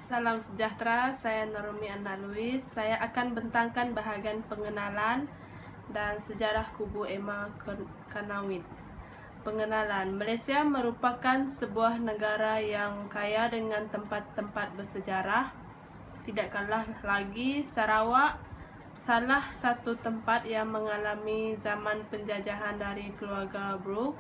Salam sejahtera, saya Norumi Anna Louis. Saya akan bentangkan bahagian pengenalan dan sejarah Kubu Ema Kanawit. Pengenalan, Malaysia merupakan sebuah negara yang kaya dengan tempat-tempat bersejarah. Tidak kalah lagi, Sarawak salah satu tempat yang mengalami zaman penjajahan dari keluarga Brooke.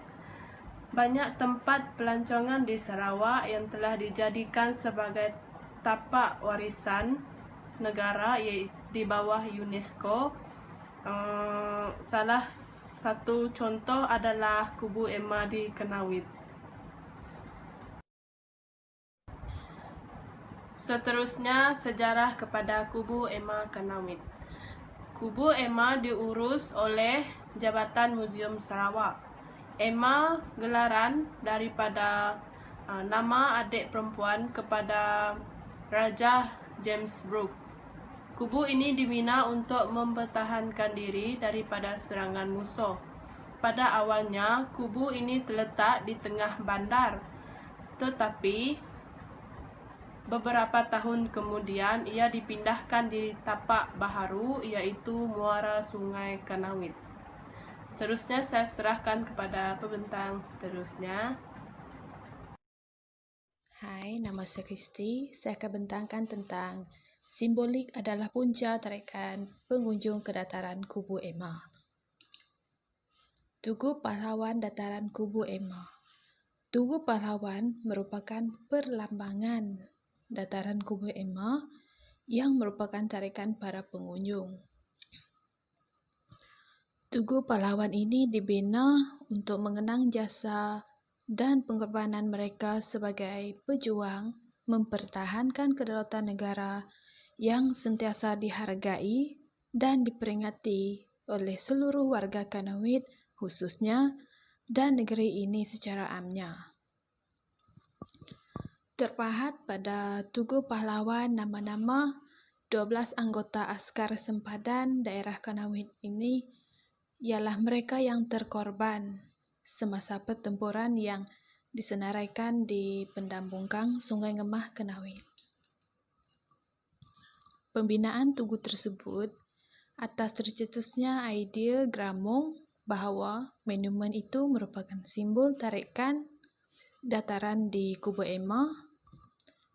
Banyak tempat pelancongan di Sarawak yang telah dijadikan sebagai tapak warisan negara di bawah UNESCO. Salah satu contoh adalah Kubu Ema di Kanawit. Seterusnya, sejarah kepada Kubu Ema Kanawit. Kubu Ema diurus oleh Jabatan Muzium Sarawak. Ema gelaran daripada nama adik perempuan kepada Raja James Brooke. Kubu ini dibina untuk mempertahankan diri daripada serangan musuh. Pada awalnya, kubu ini terletak di tengah bandar, tetapi beberapa tahun kemudian ia dipindahkan di tapak baharu, iaitu muara Sungai Kanawit. Seterusnya saya serahkan kepada pembentang seterusnya. Hai, nama saya Kristi. Saya akan bentangkan tentang simbolik adalah punca tarikan pengunjung ke dataran Kubu Ema. Tugu Pahlawan Dataran Kubu Ema. Tugu Pahlawan merupakan perlambangan dataran Kubu Ema yang merupakan tarikan para pengunjung. Tugu Pahlawan ini dibina untuk mengenang jasa dan pengorbanan mereka sebagai pejuang mempertahankan kedaulatan negara yang sentiasa dihargai dan diperingati oleh seluruh warga Kanawit khususnya dan negeri ini secara amnya. Terpahat pada Tugu Pahlawan nama-nama 12 anggota askar sempadan daerah Kanawit ini ialah mereka yang terkorban semasa pertempuran yang disenaraikan di Pendambungkang, Sungai Ngemah, Kanawit. Pembinaan tugu tersebut atas tercetusnya idea Gramong bahawa monumen itu merupakan simbol tarikan dataran di Kubu Ema,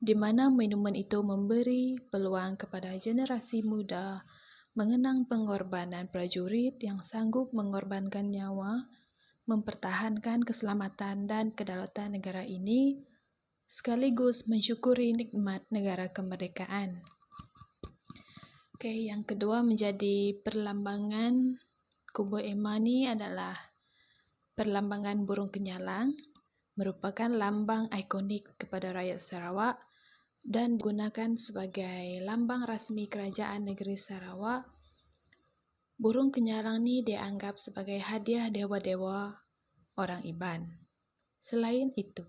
di mana monumen itu memberi peluang kepada generasi muda mengenang pengorbanan prajurit yang sanggup mengorbankan nyawa, mempertahankan keselamatan dan kedaulatan negara ini, sekaligus mensyukuri nikmat negara kemerdekaan. Yang kedua menjadi perlambangan Kubu Ema ni adalah perlambangan burung kenyalang, merupakan lambang ikonik kepada rakyat Sarawak dan digunakan sebagai lambang rasmi kerajaan negeri Sarawak. Burung kenyalang ni dianggap sebagai hadiah dewa-dewa orang Iban. Selain itu,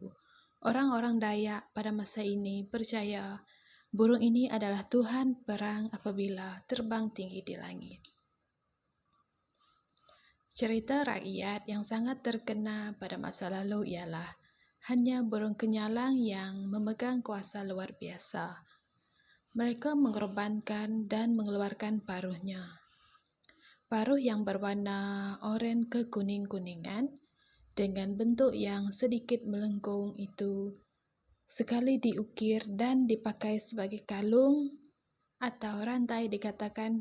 orang-orang Dayak pada masa ini percaya burung ini adalah Tuhan perang apabila terbang tinggi di langit. Cerita rakyat yang sangat terkena pada masa lalu ialah hanya burung kenyalang yang memegang kuasa luar biasa. Mereka mengorbankan dan mengeluarkan paruhnya. Paruh yang berwarna oranye ke kuning-kuningan dengan bentuk yang sedikit melengkung itu sekali diukir dan dipakai sebagai kalung atau rantai dikatakan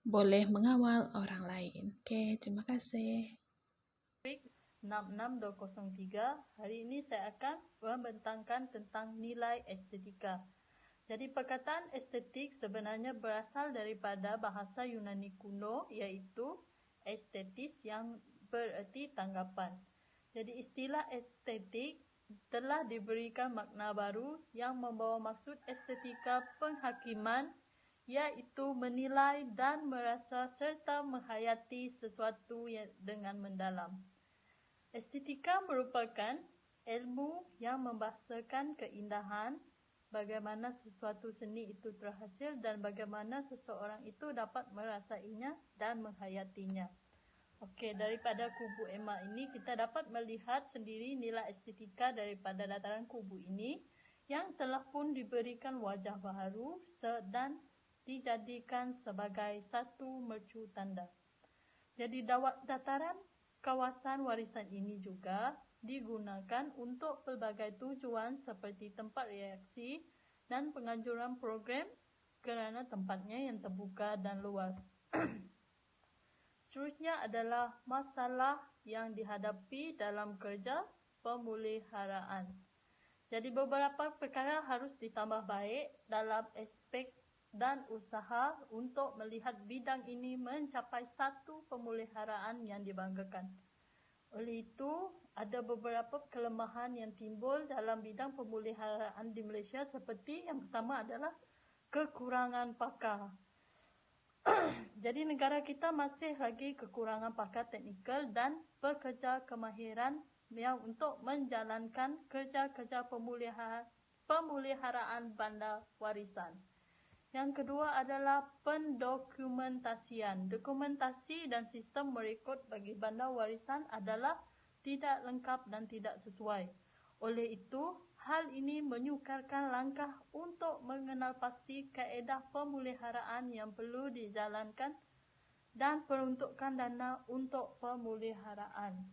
boleh mengawal orang lain. Terima kasih. 66203, hari ini saya akan membentangkan tentang nilai estetika. Jadi perkataan estetik sebenarnya berasal daripada bahasa Yunani kuno iaitu estetis yang bererti tanggapan. Jadi istilah estetik telah diberikan makna baru yang membawa maksud estetika penghakiman iaitu menilai dan merasa serta menghayati sesuatu dengan mendalam. Estetika merupakan ilmu yang membahasakan keindahan, bagaimana sesuatu seni itu terhasil dan bagaimana seseorang itu dapat merasainya dan menghayatinya. Daripada Kubu Ema ini kita dapat melihat sendiri nilai estetika daripada dataran kubu ini, yang telah pun diberikan wajah baru dan dijadikan sebagai satu mercu tanda. Jadi dataran kawasan warisan ini juga digunakan untuk pelbagai tujuan seperti tempat reaksi dan penganjuran program kerana tempatnya yang terbuka dan luas. Seterusnya adalah masalah yang dihadapi dalam kerja pemuliharaan. Jadi beberapa perkara harus ditambah baik dalam aspek dan usaha untuk melihat bidang ini mencapai satu pemuliharaan yang dibanggakan. Oleh itu, ada beberapa kelemahan yang timbul dalam bidang pemuliharaan di Malaysia seperti yang pertama adalah kekurangan pakar. Jadi negara kita masih lagi kekurangan pakar teknikal dan pekerja kemahiran yang untuk menjalankan kerja-kerja pemuliharaan banda warisan. Yang kedua adalah pendokumentasian. Dokumentasi dan sistem merekod bagi banda warisan adalah tidak lengkap dan tidak sesuai. Oleh itu, hal ini menyukarkan langkah untuk mengenal pasti kaedah pemuliharaan yang perlu dijalankan dan peruntukan dana untuk pemuliharaan.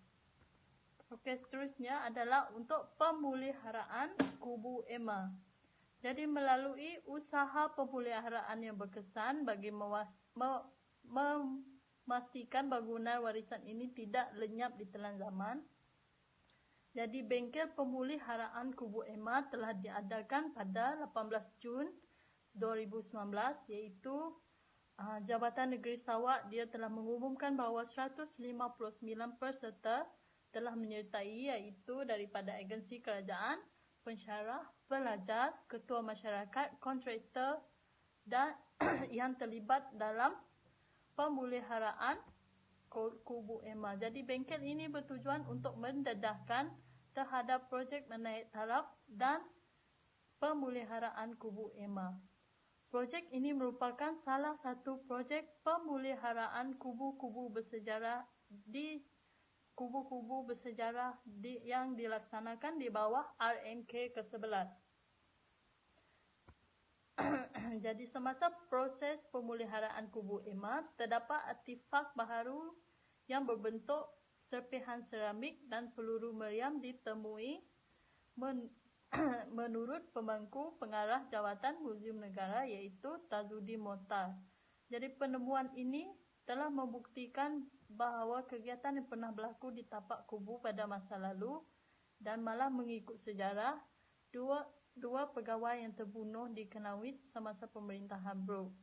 Okey, seterusnya adalah untuk pemuliharaan kubu Emma. Jadi melalui usaha pemuliharaan yang berkesan bagi memastikan bangunan warisan ini tidak lenyap di telan zaman. Jadi bengkel pemuliharaan kubu Emma telah diadakan pada 18 Jun 2019 iaitu Jabatan Negeri Sarawak dia telah mengumumkan bahawa 159 peserta telah menyertai iaitu daripada agensi kerajaan, pensyarah, pelajar, ketua masyarakat, kontraktor dan yang terlibat dalam pemuliharaan kubu Emma. Jadi bengkel ini bertujuan untuk mendedahkan terhadap projek menaik taraf dan pemuliharaan kubu Emma. Projek ini merupakan salah satu projek pemuliharaan kubu-kubu bersejarah yang dilaksanakan di bawah RMK ke-11. Jadi semasa proses pemuliharaan kubu Emma, terdapat artifak baharu yang berbentuk serpihan seramik dan peluru meriam ditemui menurut pemangku pengarah Jawatan Muzium Negara iaitu Tazuddin Mokhtar. Jadi penemuan ini telah membuktikan bahawa kegiatan yang pernah berlaku di tapak kubu pada masa lalu dan malah mengikut sejarah dua pegawai yang terbunuh di Kanawit semasa pemerintahan Brooke.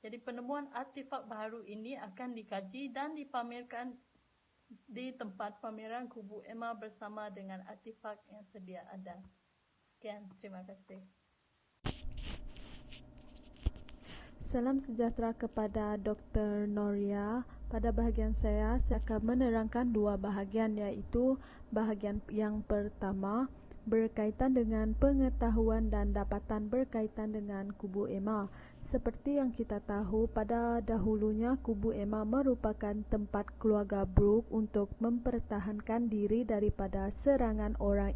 Jadi penemuan artifak baharu ini akan dikaji dan dipamerkan di tempat pameran kubu Emma bersama dengan artifak yang sedia ada. Sekian, terima kasih. Salam sejahtera kepada Dr. Noria. Pada bahagian saya akan menerangkan dua bahagian iaitu bahagian yang pertama berkaitan dengan pengetahuan dan dapatan berkaitan dengan kubu Emma. Seperti yang kita tahu, pada dahulunya kubu Emma merupakan tempat keluarga Brooke untuk mempertahankan diri daripada serangan orang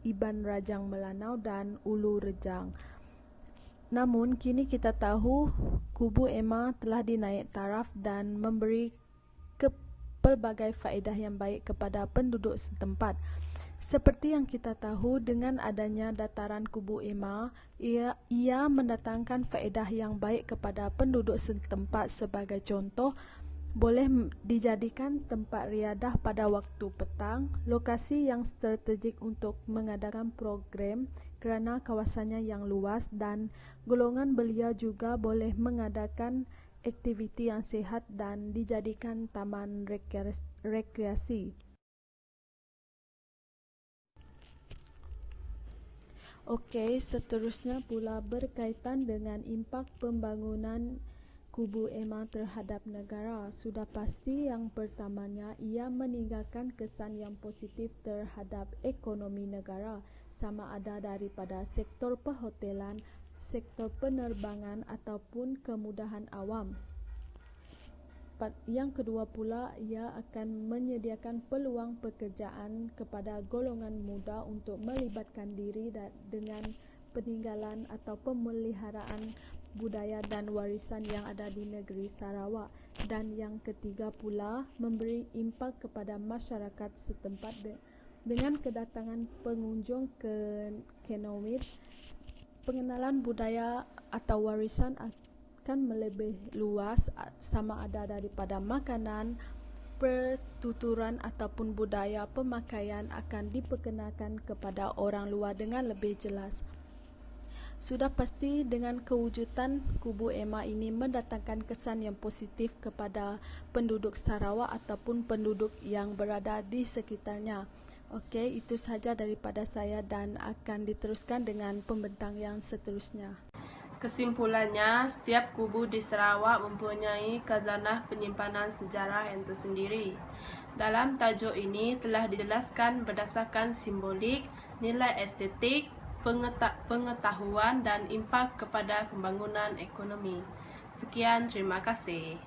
Iban Rajang Melanau dan Ulu Rejang. Namun kini kita tahu kubu Emma telah dinaik taraf dan memberi pelbagai faedah yang baik kepada penduduk setempat. Seperti yang kita tahu, dengan adanya dataran kubu Emma, ia mendatangkan faedah yang baik kepada penduduk setempat. Sebagai contoh, boleh dijadikan tempat riadah pada waktu petang, lokasi yang strategik untuk mengadakan program kerana kawasannya yang luas, dan golongan belia juga boleh mengadakan aktiviti yang sihat dan dijadikan taman rekreasi. Okey, seterusnya pula berkaitan dengan impak pembangunan kubu Emma terhadap negara. Sudah pasti yang pertamanya ia meninggalkan kesan yang positif terhadap ekonomi negara, sama ada daripada sektor perhotelan, sektor penerbangan ataupun kemudahan awam. yang kedua pula, ia akan menyediakan peluang pekerjaan kepada golongan muda untuk melibatkan diri dengan peninggalan atau pemeliharaan budaya dan warisan yang ada di negeri Sarawak. Dan yang ketiga pula, memberi impak kepada masyarakat setempat dengan kedatangan pengunjung ke Kanawit. Pengenalan budaya atau warisan akan melebih luas, sama ada daripada makanan, pertuturan ataupun budaya pemakaian akan diperkenalkan kepada orang luar dengan lebih jelas. Sudah pasti dengan kewujudan Kubu Emma ini mendatangkan kesan yang positif kepada penduduk Sarawak ataupun penduduk yang berada di sekitarnya. Okey, itu sahaja daripada saya dan akan diteruskan dengan pembentang yang seterusnya. Kesimpulannya, setiap kubu di Sarawak mempunyai khazanah penyimpanan sejarah yang tersendiri. Dalam tajuk ini telah dijelaskan berdasarkan simbolik, nilai estetik, pengetahuan dan impak kepada pembangunan ekonomi. Sekian, terima kasih.